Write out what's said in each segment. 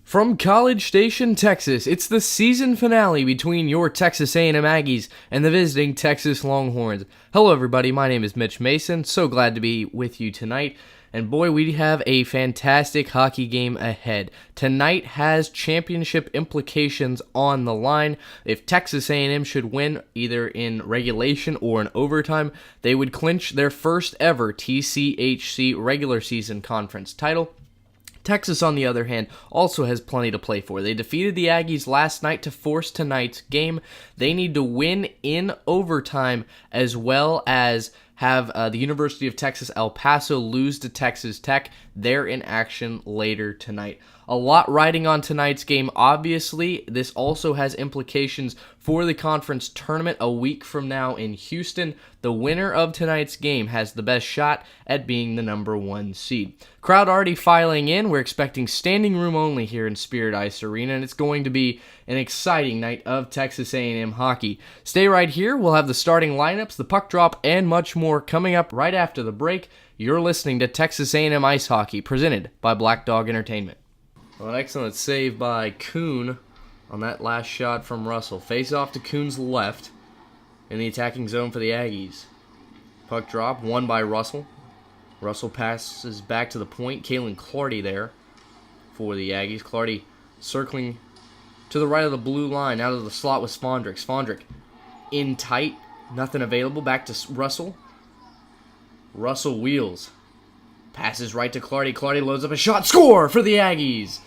From College Station, Texas, it's the season finale between your Texas A&M Aggies and the visiting Texas Longhorns. Hello everybody, my name is Mitch Mason, so glad to be with you tonight. And boy, we have a fantastic hockey game ahead. Tonight has championship implications on the line. If Texas A&M should win either in regulation or in overtime, they would clinch their first ever TCHC regular season conference title. Texas, on the other hand, also has plenty to play for. They defeated the Aggies last night to force tonight's game. They need to win in overtime as well as have the University of Texas El Paso lose to Texas Tech. They're in action later tonight. A lot riding on tonight's game. Obviously, this also has implications for the conference tournament a week from now in Houston. The winner of tonight's game has the best shot at being the number one seed. Crowd already filing in. We're expecting standing room only here in Spirit Ice Arena, and it's going to be an exciting night of Texas A&M hockey. Stay right here. We'll have the starting lineups, the puck drop, and much more coming up right after the break. You're listening to Texas A&M Ice Hockey, presented by Black Dog Entertainment. Well, an excellent save by Kuhn on that last shot from Russell. Face off to Kuhn's left in the attacking zone for the Aggies. Puck drop, won by Russell. Russell passes back to the point. Kalen Clardy there for the Aggies. Clardy circling to the right of the blue line. Out of the slot was Fondrick. Fondrick in tight. Nothing available. Back to Russell. Russell wheels. Passes right to Clardy. Clardy loads up a shot. Score for the Aggies!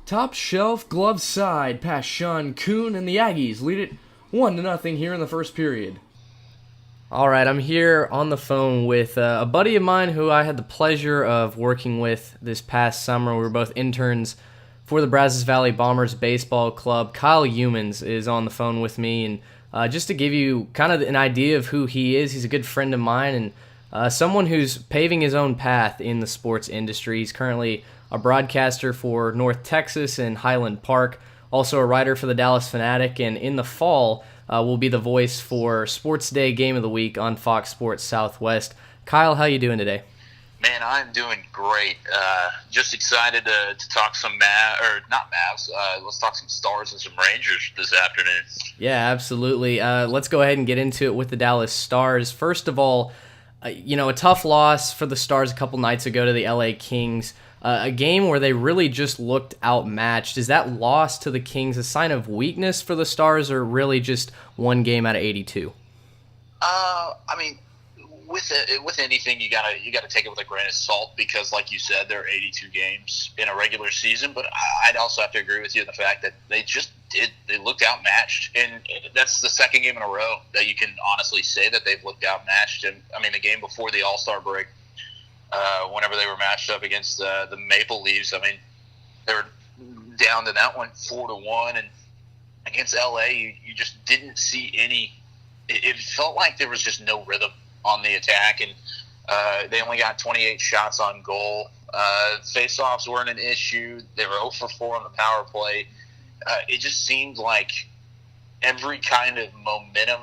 Top shelf, glove side, past Sean Kuhn, and the Aggies lead it 1-0 here in the first period. All right, I'm here on the phone with a buddy of mine who I had the pleasure of working with this past summer. We were both interns for the Brazos Valley Bombers Baseball Club. Kyle Youmans is on the phone with me, and just to give you kind of an idea of who he is, he's a good friend of mine and someone who's paving his own path in the sports industry. He's currently a broadcaster for North Texas and Highland Park, also a writer for the Dallas Fanatic, and in the fall will be the voice for Sports Day Game of the Week on Fox Sports Southwest. Kyle, how you doing today? Man, I'm doing great. Just excited to talk some not Mavs. Let's talk some Stars and some Rangers this afternoon. Yeah, absolutely. Let's go ahead and get into it with the Dallas Stars. First of all, a tough loss for the Stars a couple nights ago to the LA Kings. A game where they really just looked outmatched. Is that loss to the Kings a sign of weakness for the Stars, or really just one game out of 82? I mean, with anything, you gotta take it with a grain of salt because, like you said, there are 82 games in a regular season. But I'd also have to agree with you in the fact that they looked outmatched, and that's the second game in a row that you can honestly say that they've looked outmatched. And I mean, the game before the All-Star break, whenever they were matched up against the Maple Leafs, I mean, they were down to that one 4-1, and against LA, you just didn't see any. It felt like there was just no rhythm on the attack, and they only got 28 shots on goal. Face-offs weren't an issue. They were 0 for 4 on the power play. It just seemed like every kind of momentum,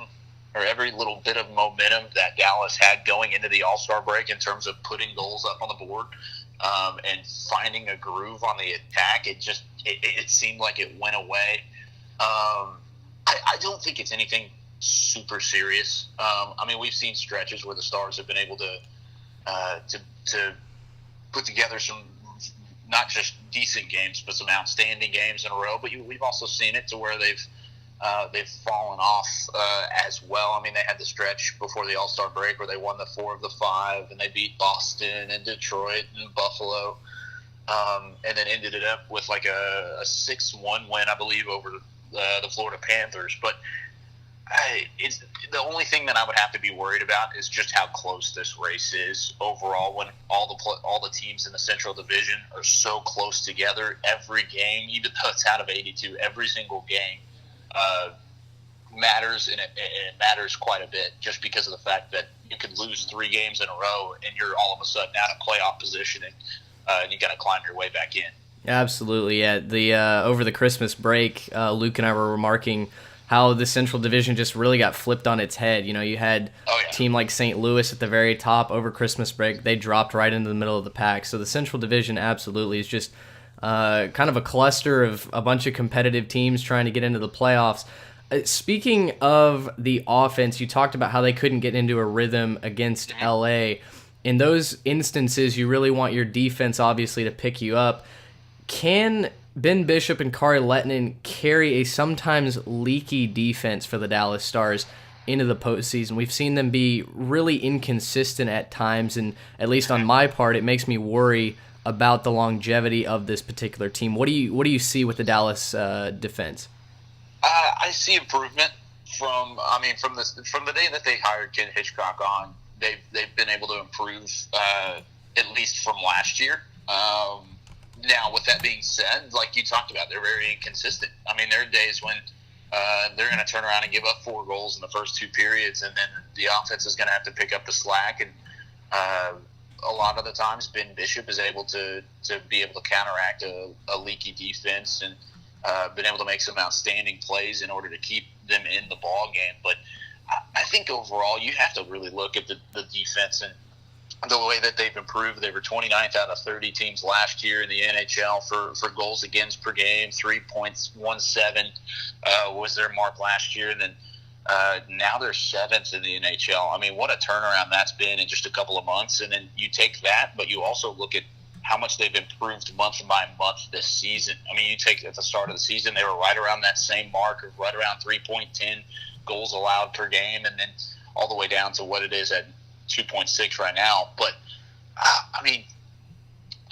or every little bit of momentum that Dallas had going into the All-Star break in terms of putting goals up on the board and finding a groove on the attack, it seemed like it went away. I don't think it's anything super serious. I mean, we've seen stretches where the Stars have been able to put together some not just decent games, but some outstanding games in a row. But we've also seen it to where they've fallen off as well. I mean, they had the stretch before the All-Star break where they won the 4 of the 5, and they beat Boston and Detroit and Buffalo, and then ended it up with like a 6-1 win, I believe, over the Florida Panthers. But the only thing that I would have to be worried about is just how close this race is overall. When all the teams in the Central Division are so close together, every game, even though it's out of 82, every single game matters, and it matters quite a bit, just because of the fact that you could lose 3 games in a row and you're all of a sudden out of playoff position, and you got to climb your way back in. Absolutely, yeah. The over the Christmas break, Luke and I were remarking how the Central Division just really got flipped on its head. You had a team like St. Louis at the very top over Christmas break. They dropped right into the middle of the pack. So the Central Division absolutely is just kind of a cluster of a bunch of competitive teams trying to get into the playoffs. Speaking of the offense, you talked about how they couldn't get into a rhythm against LA. In those instances, you really want your defense, obviously, to pick you up. Can Ben Bishop and Kari Lehtinen carry a sometimes leaky defense for the Dallas Stars into the postseason? We've seen them be really inconsistent at times, and at least on my part, it makes me worry about the longevity of this particular team. What do you see with the Dallas defense? I see improvement from the day that they hired Ken Hitchcock on. They've been able to improve at least from last year. Now, with that being said, like you talked about, they're very inconsistent. I mean, there are days when they're going to turn around and give up 4 goals in the first 2 periods, and then the offense is going to have to pick up the slack. And a lot of the times, Ben Bishop is able to be able to counteract a leaky defense and been able to make some outstanding plays in order to keep them in the ball game. But I think overall, you have to really look at the defense and the way that they've improved. They were 29th out of 30 teams last year in the NHL for goals against per game. 3.17 was their mark last year, and then now they're 7th in the NHL. I mean, what a turnaround that's been in just a couple of months. And then you take that, but you also look at how much they've improved month by month this season. I mean, you take at the start of the season, they were right around that same mark of right around 3.10 goals allowed per game, and then all the way down to what it is at 2.6 right now. But I mean,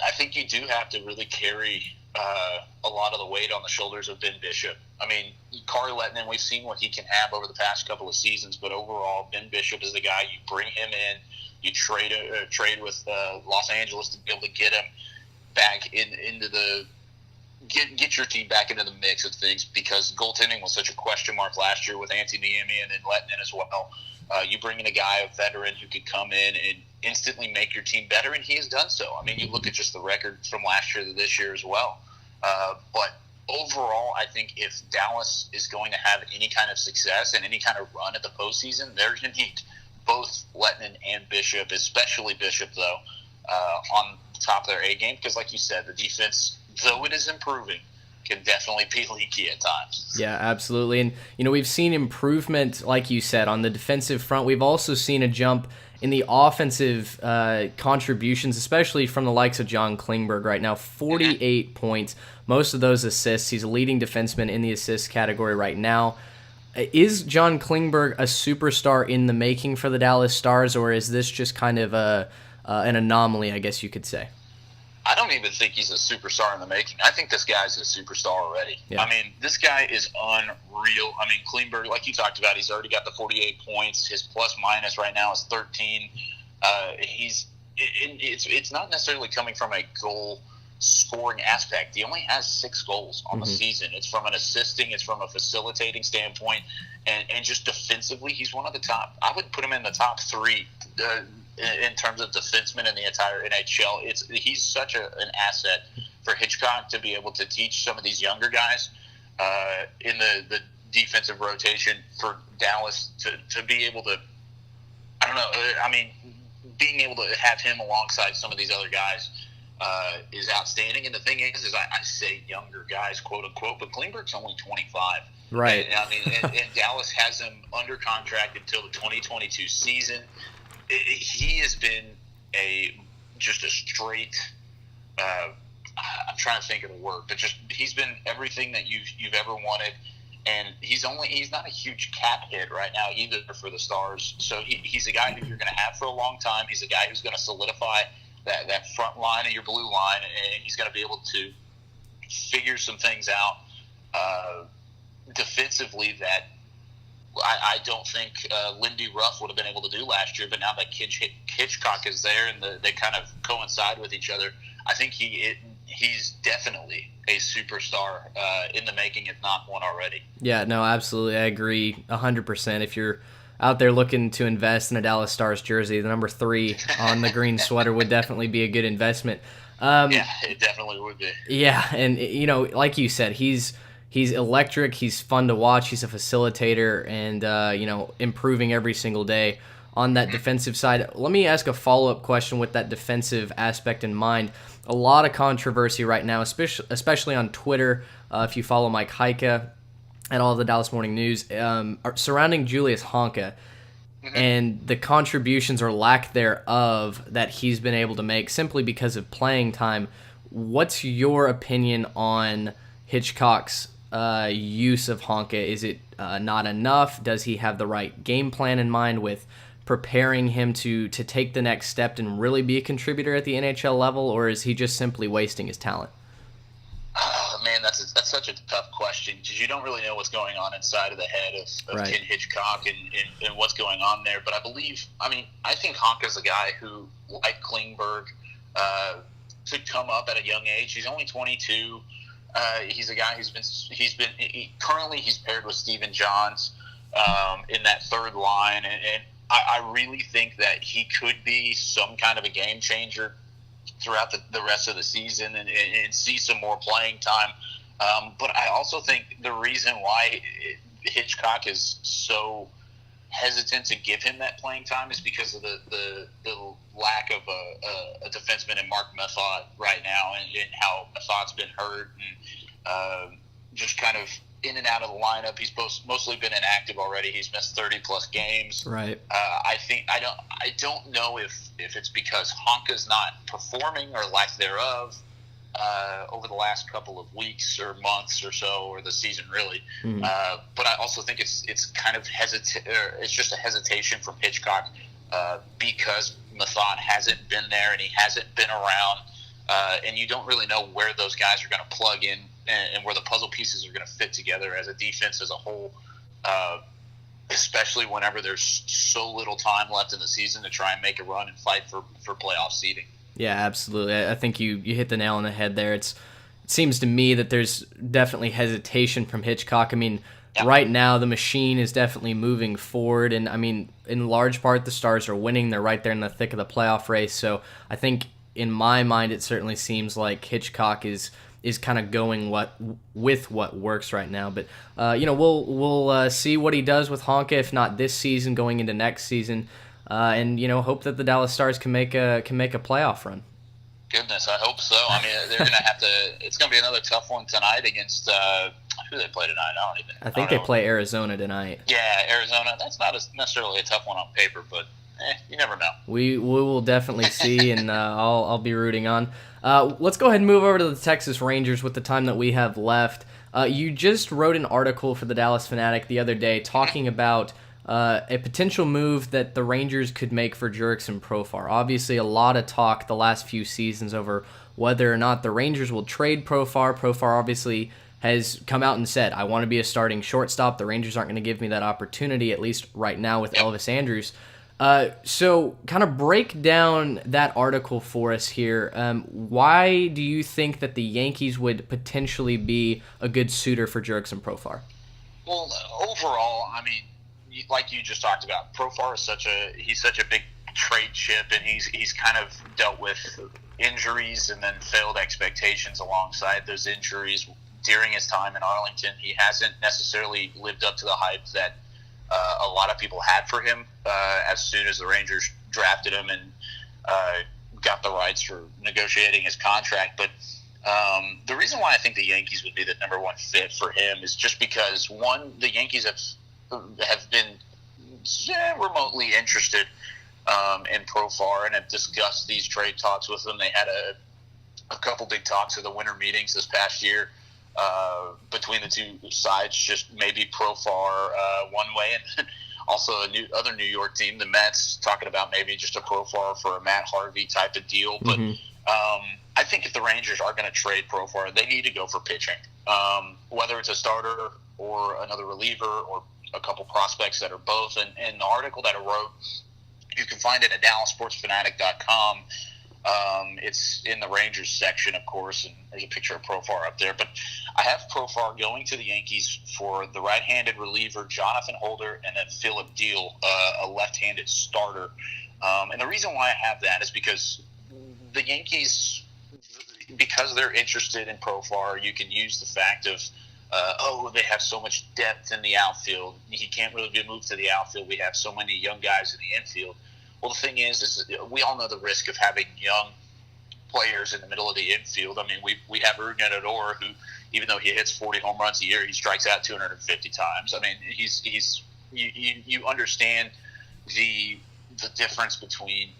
I think you do have to really carry a lot of the weight on the shoulders of Ben Bishop. I mean, Kari Lehtinen, we've seen what he can have over the past couple of seasons, but overall, Ben Bishop is the guy. You bring him in, you trade with Los Angeles to be able to get him back into the get your team back into the mix of things, because goaltending was such a question mark last year with Antti Niemi and then Lehtinen as well. You bring in a guy, a veteran, who could come in and instantly make your team better, and he has done so. I mean, you look at just the record from last year to this year as well. But overall, I think if Dallas is going to have any kind of success and any kind of run at the postseason, they're going to need both Lehtinen and Bishop, especially Bishop, though, on top of their A game. Because like you said, the defense, though it is improving, can definitely be leaky at times. Yeah, absolutely. And, we've seen improvement, like you said, on the defensive front. We've also seen a jump in the offensive contributions, especially from the likes of John Klingberg right now. 48 points, most of those assists. He's a leading defenseman in the assist category right now. Is John Klingberg a superstar in the making for the Dallas Stars, or is this just kind of an anomaly, I guess you could say? I don't even think he's a superstar in the making. I think this guy's a superstar already. Yeah. I mean, this guy is unreal. I mean, Klingberg, like you talked about, he's already got the 48 points. His plus-minus right now is 13. It's not necessarily coming from a goal-scoring aspect. He only has 6 goals on the season. It's from an assisting, it's from a facilitating standpoint, and just defensively, he's one of the top. I would put him in the top 3 in terms of defensemen in the entire NHL. He's such an asset for Hitchcock to be able to teach some of these younger guys in the defensive rotation for Dallas to be able to, I don't know, I mean, being able to have him alongside some of these other guys is outstanding. And the thing is I say younger guys, quote unquote, but Klingberg's only 25. Right. And Dallas has him under contract until the 2022 season. He has been just a straight. I'm trying to think of the word, but he's been everything that you've ever wanted, and he's not a huge cap hit right now either for the Stars. So he's a guy who you're going to have for a long time. He's a guy who's going to solidify that front line of your blue line, and he's going to be able to figure some things out defensively that I don't think Lindy Ruff would have been able to do last year, but now that Hitchcock is there and they kind of coincide with each other, I think he's definitely a superstar in the making, if not one already. Yeah, no, absolutely. I agree 100%. If you're out there looking to invest in a Dallas Stars jersey, the number 3 on the green sweater would definitely be a good investment. Yeah, it definitely would be. Yeah, and, like you said, He's electric. He's fun to watch. He's a facilitator and, improving every single day on that defensive side. Let me ask a follow-up question with that defensive aspect in mind. A lot of controversy right now, especially on Twitter. If you follow Mike Heike and all of the Dallas Morning News, surrounding Julius Honka and the contributions or lack thereof that he's been able to make simply because of playing time. What's your opinion on Hitchcock's use of Honka? Is it not enough? Does he have the right game plan in mind with preparing him to take the next step and really be a contributor at the NHL level, or is he just simply wasting his talent? Oh, man, that's such a tough question because you don't really know what's going on inside of the head of Right. Ken Hitchcock and what's going on there. But I think Honka's a guy who, like Klingberg, could come up at a young age. He's only 22. He's a guy currently he's paired with Stephen Johns in that third line, and I really think that he could be some kind of a game changer throughout the rest of the season and see some more playing time. But I also think the reason why Hitchcock is so hesitant to give him that playing time is because of the lack of a defenseman in Mark Method right now, and how Method's been hurt and just kind of in and out of the lineup. He's mostly been inactive already. He's missed 30+ games. Right. I don't know if it's because Honka's not performing or lack thereof over the last couple of weeks or months or so, or the season really. But I also think it's kind of it's just a hesitation from Hitchcock because Method hasn't been there and he hasn't been around, and you don't really know where those guys are going to plug in and where the puzzle pieces are going to fit together as a defense as a whole, especially whenever there's so little time left in the season to try and make a run and fight for playoff seeding. Yeah, absolutely. I think you hit the nail on the head there. It seems to me that there's definitely hesitation from Hitchcock. I mean, right now the machine is definitely moving forward, and I mean, in large part the Stars are winning. They're right there in the thick of the playoff race. So I think in my mind it certainly seems like Hitchcock is kind of going with what works right now. But we'll see what he does with Honka, if not this season, going into next season. And hope that the Dallas Stars can make a playoff run. Goodness, I hope so. I mean, they're going to have to. It's going to be another tough one tonight against who they play tonight. I think they play Arizona tonight. Yeah, Arizona. That's not necessarily a tough one on paper, but you never know. We will definitely see, and I'll be rooting on. Let's go ahead and move over to the Texas Rangers with the time that we have left. You just wrote an article for the Dallas Fanatic the other day talking about a potential move that the Rangers could make for Jurickson Profar. Obviously, a lot of talk the last few seasons over whether or not the Rangers will trade Profar. Profar obviously has come out and said, I want to be a starting shortstop. The Rangers aren't going to give me that opportunity, at least right now with Elvis Andrus. So kind of break down that article for us here. Why do you think that the Yankees would potentially be a good suitor for Jurickson Profar? Well, overall, I mean, like you just talked about, Profar is such a big trade chip, and he's kind of dealt with injuries and then failed expectations alongside those injuries during his time in Arlington. He hasn't necessarily lived up to the hype that a lot of people had for him as soon as the Rangers drafted him and got the rights for negotiating his contract. But the reason why I think the Yankees would be the number one fit for him is just because, one, the Yankees have been remotely interested in Profar and have discussed these trade talks with him. They had a couple big talks at the winter meetings this past year between the two sides, just maybe Profar one way, and also other New York team, the Mets, talking about maybe just a Profar for a Matt Harvey type of deal. But I think if the Rangers are going to trade Profar, they need to go for pitching, whether it's a starter or another reliever or a couple prospects that are both. And the article that I wrote, you can find it at DallasSportsFanatic.com. It's in the Rangers section, of course, and there's a picture of Profar up there. But I have Profar going to the Yankees for the right-handed reliever Jonathan Holder and then Philip Deal, a left-handed starter. And the reason why I have that is because the Yankees, because they're interested in Profar, you can use the fact of they have so much depth in the outfield. He can't really be moved to the outfield. We have so many young guys in the infield. Well, the thing is we all know the risk of having young players in the middle of the infield. I mean, we have Rugen Odor, who, even though he hits 40 home runs a year, he strikes out 250 times. I mean, you understand the difference between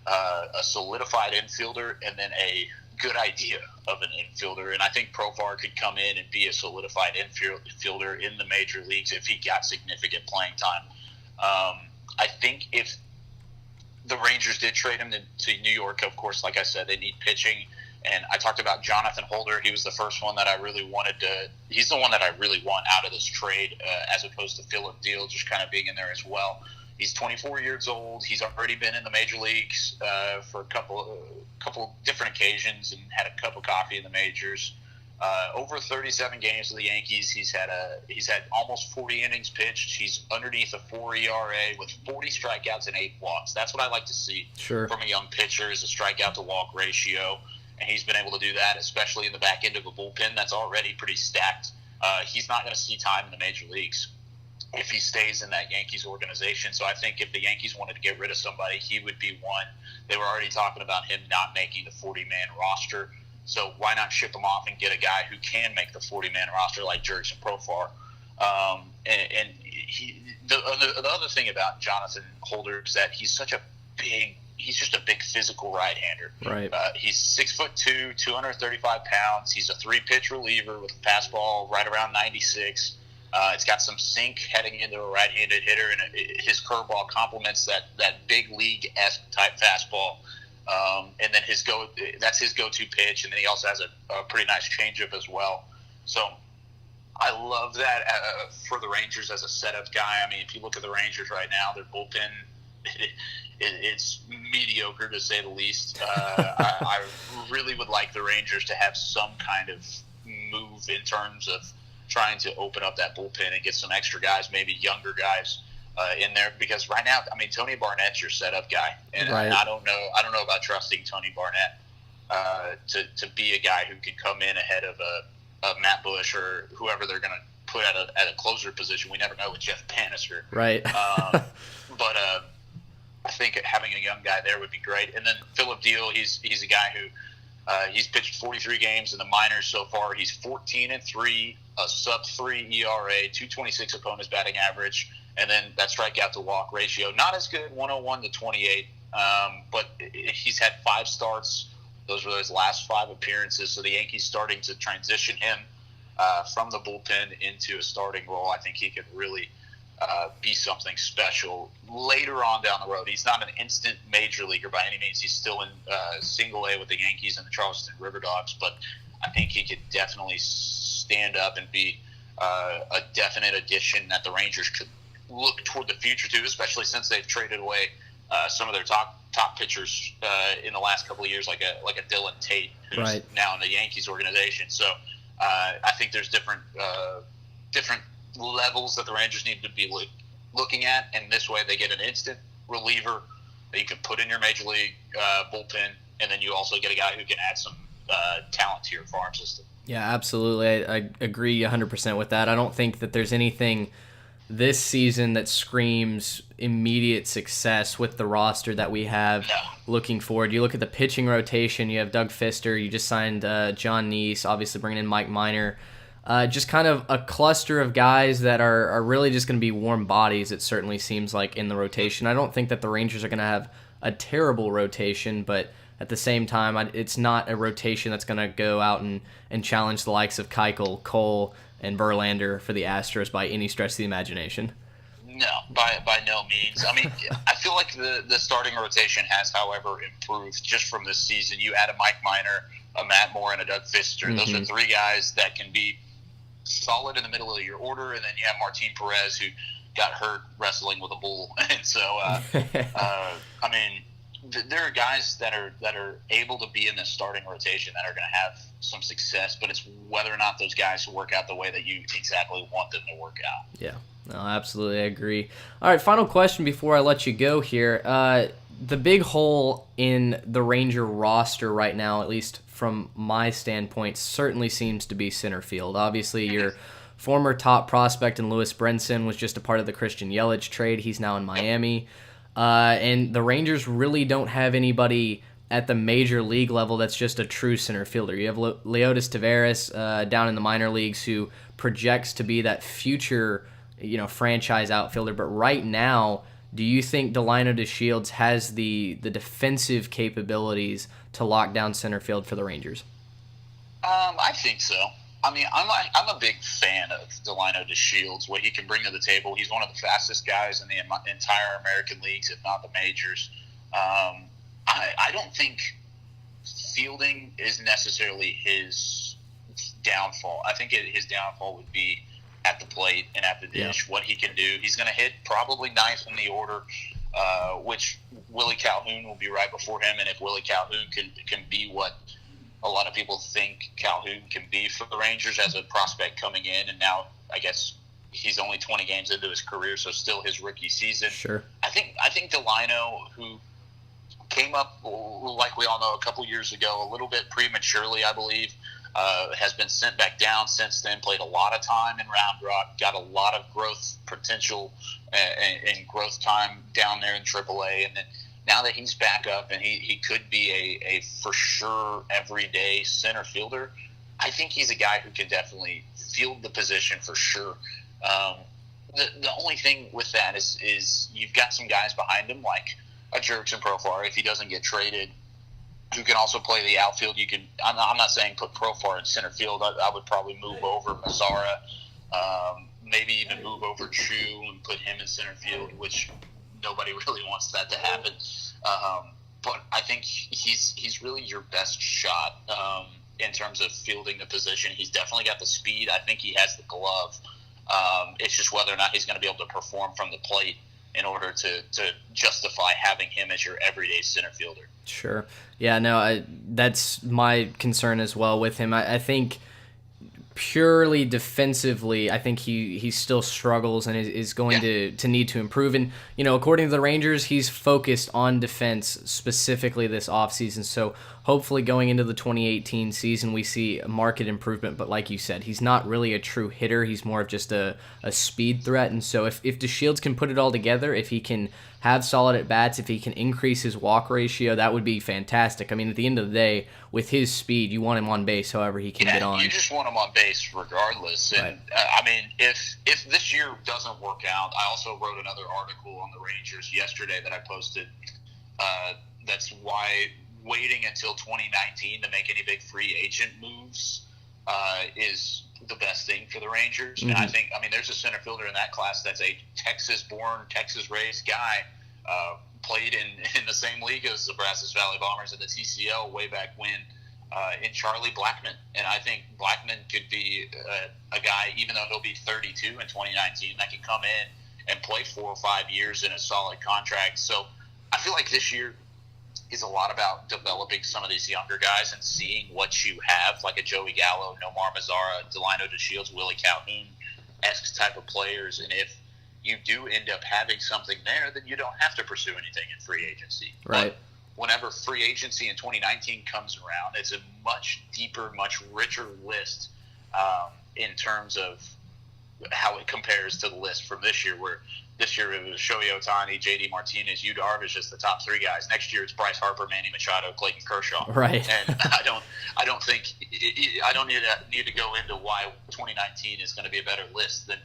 a solidified infielder and then a good idea of an infielder. And I think Profar could come in and be a solidified infielder in the major leagues if he got significant playing time. I think if the Rangers did trade him to New York, of course, like I said, they need pitching. And I talked about Jonathan Holder. He was the first one that I really wanted to – he's the one that I really want out of this trade as opposed to Philip Deal just kind of being in there as well. He's 24 years old. He's already been in the major leagues for a couple different occasions and had a cup of coffee in the majors. Over 37 games with the Yankees, he's had almost 40 innings pitched. He's underneath a 4 ERA with 40 strikeouts and 8 walks. That's what I like to see from a young pitcher, is a strikeout to walk ratio. And he's been able to do that, especially in the back end of a bullpen that's already pretty stacked. He's not going to see time in the major leagues if he stays in that Yankees organization. So I think if the Yankees wanted to get rid of somebody, he would be one. They were already talking about him not making the 40-man roster. So why not ship him off and get a guy who can make the 40-man roster like Jurickson Profar? The other thing about Jonathan Holder is that he's just a big physical right-hander. Right. He's 6'2", 235 pounds. He's a 3-pitch reliever with a fastball right around 96. It's got some sink heading into a right-handed hitter, and his curveball complements that big league-esque type fastball. And then that's his go-to pitch, and then he also has a pretty nice changeup as well. So I love that for the Rangers as a setup guy. I mean, if you look at the Rangers right now, their bullpen, it's mediocre to say the least. I really would like the Rangers to have some kind of move in terms of trying to open up that bullpen and get some extra guys, maybe younger guys, in there, because right now, I mean, Tony Barnett's your setup guy, and I don't know about trusting Tony Barnett to be a guy who can come in ahead of a Matt Bush or whoever they're going to put at a closer position. We never know with Jeff Bannister, right? But I think having a young guy there would be great. And then Philip Deal, he's a guy who he's pitched 43 games in the minors so far. He's 14-3, a sub-3 ERA, 226 opponent's batting average, and then that strikeout to walk ratio, not as good, 101-28, but he's had 5 starts. Those were his last 5 appearances, so the Yankees starting to transition him from the bullpen into a starting role. I think he could really be something special later on down the road. He's not an instant major leaguer by any means. He's still in single A with the Yankees and the Charleston River Dogs, but I think he could definitely stand up and be a definite addition that the Rangers could look toward the future to, especially since they've traded away some of their top pitchers in the last couple of years, like a Dylan Tate, who's now in the Yankees organization. So I think there's different levels that the Rangers need to be looking at, and this way they get an instant reliever that you can put in your major league bullpen, and then you also get a guy who can add some talent to your farm system. Yeah, absolutely. I agree 100% with that. I don't think that there's anything this season that screams immediate success with the roster that we have looking forward. You look at the pitching rotation, you have Doug Fister, you just signed John Neese, obviously bringing in Mike Minor. Just kind of a cluster of guys that are really just going to be warm bodies, it certainly seems like, in the rotation. I don't think that the Rangers are going to have a terrible rotation, but at the same time, it's not a rotation that's going to go out and challenge the likes of Keuchel, Cole, and Verlander for the Astros by any stretch of the imagination. No, by no means. I mean, I feel like the starting rotation has, however, improved just from this season. You add a Mike Minor, a Matt Moore, and a Doug Fister. Mm-hmm. Those are 3 guys that can be solid in the middle of your order, and then you have Martin Perez, who got hurt wrestling with a bull. And so, I mean, there are guys that are able to be in the starting rotation that are going to have some success, but it's whether or not those guys work out the way that you exactly want them to work out. Yeah, no, absolutely, I agree. All right, final question before I let you go here. The big hole in the Ranger roster right now, at least from my standpoint, certainly seems to be center field. Obviously, you're former top prospect in Lewis Brinson was just a part of the Christian Yelich trade. He's now in Miami. And the Rangers really don't have anybody at the major league level that's just a true center fielder. You have Leotis Taveras down in the minor leagues who projects to be that future, franchise outfielder. But right now, do you think Delino DeShields has the defensive capabilities to lock down center field for the Rangers? I think so. I mean, I'm a big fan of Delino DeShields, what he can bring to the table. He's one of the fastest guys in the entire American leagues, if not the majors. I don't think fielding is necessarily his downfall. I think his downfall would be at the plate and at the dish, what he can do. He's going to hit probably ninth in the order, which Willie Calhoun will be right before him. And if Willie Calhoun can be what a lot of people think Calhoun can be for the Rangers as a prospect coming in, and now I guess he's only 20 games into his career, so still his rookie season. Sure. I think Delino, who came up, like we all know, a couple years ago, a little bit prematurely, I believe, has been sent back down since then, played a lot of time in Round Rock, got a lot of growth potential and growth time down there in AAA, and then now that he's back up and he could be a for sure everyday center fielder, I think he's a guy who can definitely field the position for sure. The only thing with that is you've got some guys behind him like a Jurickson Profar, if he doesn't get traded, who can also play the outfield. You can. I'm not saying put Profar in center field. I would probably move over Mazzara, maybe even move over Chu and put him in center field, which nobody really wants that to happen. But I think he's really your best shot in terms of fielding the position. He's definitely got the speed. I think he has the glove. It's just whether or not he's going to be able to perform from the plate in order to justify having him as your everyday center fielder. Sure. Yeah, no, that's my concern as well with him. I think purely defensively, I think he still struggles and is going to need to improve. And, according to the Rangers, he's focused on defense specifically this offseason. So hopefully going into the 2018 season, we see a market improvement. But like you said, he's not really a true hitter. He's more of just a speed threat. And so if DeShields can put it all together, if he can have solid at-bats, if he can increase his walk ratio, that would be fantastic. I mean, at the end of the day, with his speed, you want him on base however he can get on. You just want him on base regardless. And, right. If this year doesn't work out, I also wrote another article on the Rangers yesterday that I posted. That's why waiting until 2019 to make any big free agent moves is the best thing for the Rangers. Mm-hmm. And I think, there's a center fielder in that class that's a Texas-born, Texas-raised guy, played in the same league as the Brazos Valley Bombers in the TCL way back when, in Charlie Blackmon. And I think Blackmon could be a guy, even though he'll be 32 in 2019, that can come in and play 4 or 5 years in a solid contract. So I feel like this year is a lot about developing some of these younger guys and seeing what you have, like a Joey Gallo, Nomar Mazzara, Delino DeShields, Willie Calhoun-esque type of players. And if you do end up having something there, then you don't have to pursue anything in free agency. Right. But whenever free agency in 2019 comes around, it's a much deeper, much richer list in terms of how it compares to the list from this year, where this year it was Shohei Ohtani, J.D. Martinez, Yu Darvish as the top 3 guys. Next year it's Bryce Harper, Manny Machado, Clayton Kershaw. Right. And I don't think I don't need to go into why 2019 is going to be a better list than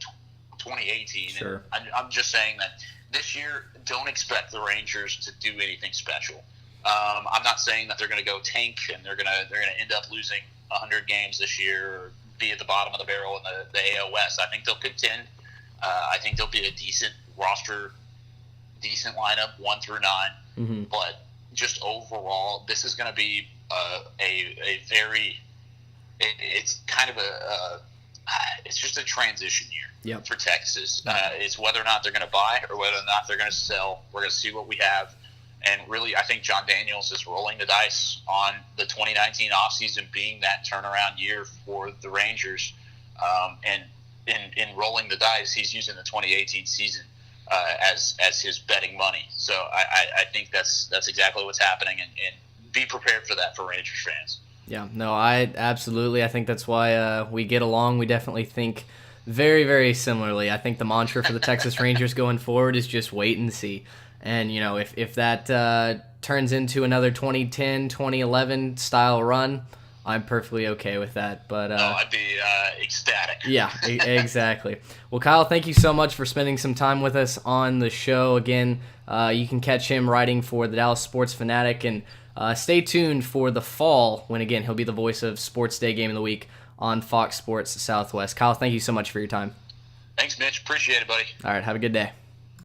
2018. Sure. And I'm just saying that this year, don't expect the Rangers to do anything special. I'm not saying that they're going to go tank and they're going to end up losing 100 games this year or be at the bottom of the barrel in the AL West. I think they'll contend. I think they'll be a decent roster, decent lineup, 1 through 9. Mm-hmm. But just overall, this is going to be a very. It's kind of it's just a transition year for Texas. It's whether or not they're going to buy or whether or not they're going to sell. We're going to see what we have. And really, I think John Daniels is rolling the dice on the 2019 offseason being that turnaround year for the Rangers. And in rolling the dice, he's using the 2018 season as his betting money. So I think that's exactly what's happening. And be prepared for that for Rangers fans. Yeah, no, I think that's why we get along. We definitely think Very, very similarly. I think the mantra for the Texas Rangers going forward is just wait and see. And, if that turns into another 2010, 2011 style run, I'm perfectly okay with that. But I'd be ecstatic. Yeah, exactly. Well, Kyle, thank you so much for spending some time with us on the show. Again, you can catch him writing for the Dallas Sports Fanatic, and stay tuned for the fall when, again, he'll be the voice of Sports Day Game of the Week on Fox Sports Southwest. Kyle, thank you so much for your time. Thanks, Mitch. Appreciate it, buddy. All right, have a good day.